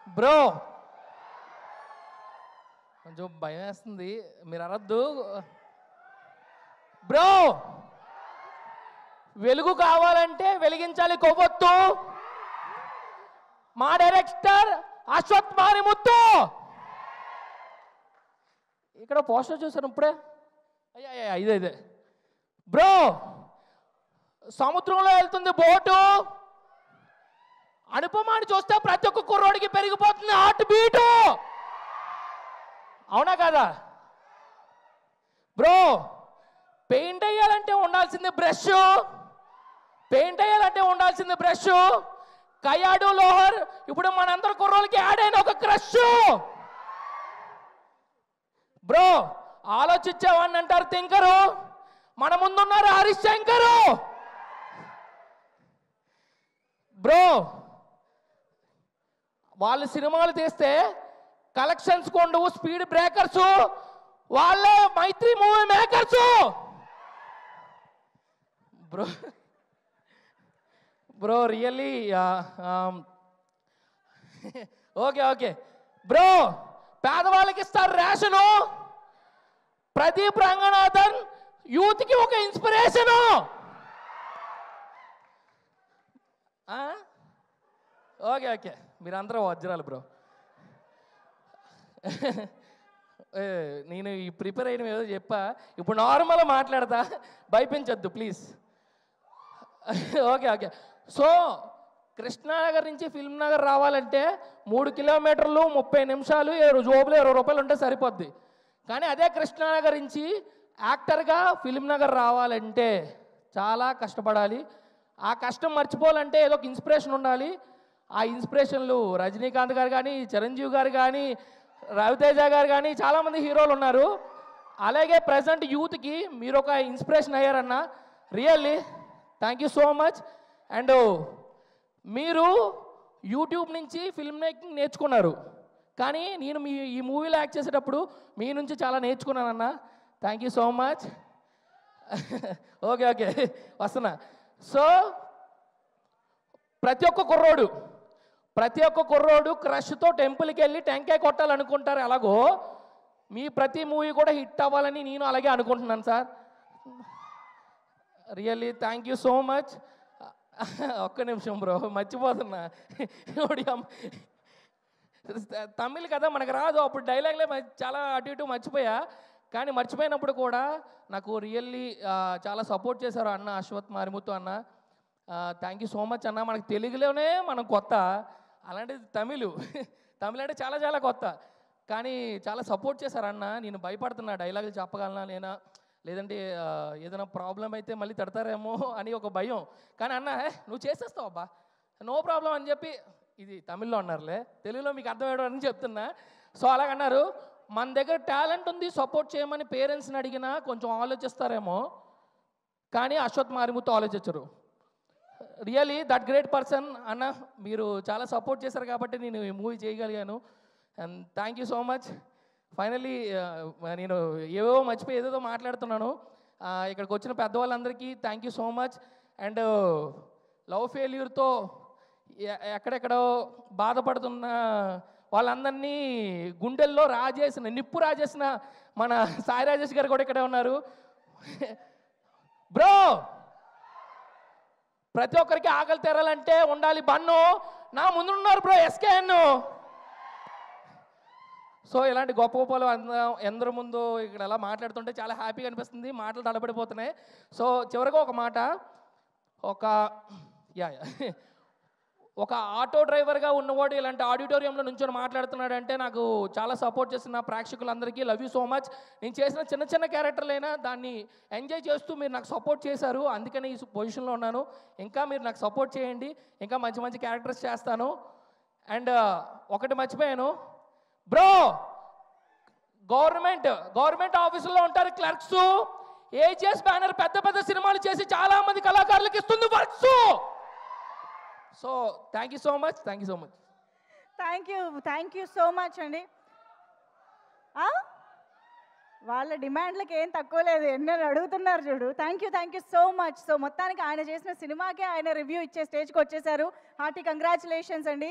Bro కొంచెం భయం వేస్తుంది, మీరు అరద్దు. బ్రో వెలుగు కావాలంటే వెలిగించాలి కొవ్వొత్తు. మా డైరెక్టర్ అశ్వత్ మారిముత్తు. ఇక్కడ పోస్టర్ చూసాను ఇప్పుడే. అయ్యా ఇదే బ్రో. సముద్రంలో వెళ్తుంది బోటు. అనుపమాని చూస్తే ప్రతి ఒక్క కుర్రోడికి పెరిగిపోతుంది హార్ట్ బీటు. అవునా కదా బ్రో? పెయింట్ వేయాలంటే ఉండాల్సింది బ్రష్. పెయింట్ వేయాలంటే ఉండాల్సింది బ్రష్. కయాడు లోహర్ ఇప్పుడు మనందరి కుర్రోళ్ళకి యాడ్ అయిన ఒక క్రష్. బ్రో ఆలోచించావని అంటారు థింకరు, మన ముందున్నారు హరీష్ శంకరు. బ్రో వాళ్ళు సినిమాలు తీస్తే కలెక్షన్స్ కొండవు స్పీడ్ బ్రేకర్స్, వాళ్ళే Mythri movie makers. Bro bro really okay bro. పేదవాళ్ళకి ఇస్తారు రేషను. ప్రదీప్ రంగనాథన్ యూత్కి ఒక ఇన్స్పిరేషను. ఓకే మీరందరూ వజ్రాలు బ్రో. నేను ఈ ప్రిపేర్ అయిన ఏదో చెప్పా, ఇప్పుడు నార్మల్గా మాట్లాడతా, భయపించద్దు ప్లీజ్. ఓకే సో కృష్ణానగర్ నుంచి ఫిల్మ్ నగర్ రావాలంటే 3 కిలోమీటర్లు 30 నిమిషాలు, జోబులో 20 రూపాయలు ఉంటే సరిపోద్ది. కానీ అదే కృష్ణానగర్ నుంచి యాక్టర్గా ఫిల్మ్ నగర్ రావాలంటే చాలా కష్టపడాలి. ఆ కష్టం మర్చిపోవాలంటే ఏదో ఒక ఇన్స్పిరేషన్ ఉండాలి. ఆ ఇన్స్పిరేషన్లు రజనీకాంత్ గారు కానీ, చిరంజీవి గారు కానీ, రవితేజ గారు కానీ చాలామంది హీరోలు ఉన్నారు. అలాగే ప్రజెంట్ యూత్కి మీరు ఒక ఇన్స్పిరేషన్ అయ్యారన్న. Really thank you so much. And మీరు యూట్యూబ్ నుంచి ఫిల్మ్ మేకింగ్ నేర్చుకున్నారు, కానీ నేను ఈ మూవీలో యాక్ట్ చేసేటప్పుడు మీ నుంచి చాలా నేర్చుకున్నానన్న. Thank you so much. Okay వస్తున్నా. సో ప్రతి ఒక్క కుర్రోడు క్రష్తో టెంపుల్కి వెళ్ళి టెంకాయ కొట్టాలనుకుంటారు. ఎలాగో మీ ప్రతి మూవీ కూడా హిట్ అవ్వాలని నేను అలాగే అనుకుంటున్నాను sir. Really thank you so much. ఒక్క నిమిషం బ్రో, మర్చిపోతున్నా. తమిళ్ కదా మనకు రాదు, అప్పుడు డైలాగ్లే చాలా అటు ఇటు మర్చిపోయా. కానీ మర్చిపోయినప్పుడు కూడా నాకు రియల్లీ చాలా సపోర్ట్ చేశారు అన్న అశ్వత్ మారిముత్తు అన్న. థ్యాంక్ యూ సో మచ్ అన్న. మనకు తెలుగులోనే మనం కొత్త, అలాంటిది తమిళ్ అంటే చాలా కొత్త, కానీ చాలా సపోర్ట్ చేశారు అన్న. నేను భయపడుతున్నా డైలాగులు చెప్పగలనా నేనా, లేదంటే ఏదైనా ప్రాబ్లం అయితే మళ్ళీ తిడతారేమో అని ఒక భయం. కానీ అన్న నువ్వు చేసేస్తావు అబ్బా, నో ప్రాబ్లం అని చెప్పి, ఇది తమిళ్లో అన్నారులే, తెలుగులో మీకు అర్థమయ్యడం అని చెప్తున్నా. సో అలాగన్నారు. మన దగ్గర టాలెంట్ ఉంది, సపోర్ట్ చేయమని పేరెంట్స్ని అడిగినా కొంచెం ఆలోచిస్తారేమో, కానీ అశ్వత్ మారిముత్తు ఆలోచించరు. రియలీ దట్ గ్రేట్ పర్సన్ అన్న. మీరు చాలా సపోర్ట్ చేశారు కాబట్టి నేను ఈ మూవీ చేయగలిగాను. And thank you so much. Finally నేను ఏవేవో మర్చిపోయి ఏదేదో మాట్లాడుతున్నాను. ఇక్కడికి వచ్చిన పెద్దవాళ్ళందరికీ thank you so much. And love ఫెయిల్యూర్తో ఎక్కడెక్కడో బాధపడుతున్న వాళ్ళందరినీ గుండెల్లో నిప్పు రాజేసిన మన సాయి రాజేష్ గారు కూడా ఇక్కడే ఉన్నారు. బ్రో ప్రతి ఒక్కరికి ఆకలి తెరాలంటే ఉండాలి బన్ను. నా ముందున్నారు బ్రో ఎస్కేఎన్. సో ఇలాంటి గొప్పలు ఎందరి ముందు ఇక్కడ ఎలా మాట్లాడుతుంటే చాలా హ్యాపీగా అనిపిస్తుంది, మాటలు తడబడిపోతున్నాయి. సో చివరిగా ఒక మాట, ఒక ఆటో డ్రైవర్గా ఉన్నవాడు ఇలాంటి ఆడిటోరియంలో నుంచొని మాట్లాడుతున్నాడంటే నాకు చాలా సపోర్ట్ చేసిన ప్రేక్షకులందరికీ లవ్ యూ సో మచ్. నేను చేసిన చిన్న క్యారెక్టర్లైనా దాన్ని ఎంజాయ్ చేస్తూ మీరు నాకు సపోర్ట్ చేశారు, అందుకని ఈ పొజిషన్లో ఉన్నాను. ఇంకా మీరు నాకు సపోర్ట్ చేయండి, ఇంకా మంచి క్యారెక్టర్స్ చేస్తాను. అండ్ ఒకటి మర్చిపోయాను బ్రో, గవర్నమెంట్ ఆఫీసుల్లో ఉంటారు క్లర్క్స్. ఏజిఎస్ బ్యానర్ పెద్ద సినిమాలు చేసి చాలా మంది కళాకారులకు ఇస్తుంది works. So thank you so much. Thank you so much అండి. వాళ్ళ డిమాండ్లకి ఏం తక్కువ లేదు, ఎన్నో అడుగుతున్నారు చూడు. Thank you so much. So మొత్తానికి ఆయన చేసిన సినిమాకే ఆయన రివ్యూ ఇచ్చే స్టేజ్కి వచ్చేసారు. హార్టీ కంగ్రాచులేషన్స్ అండి.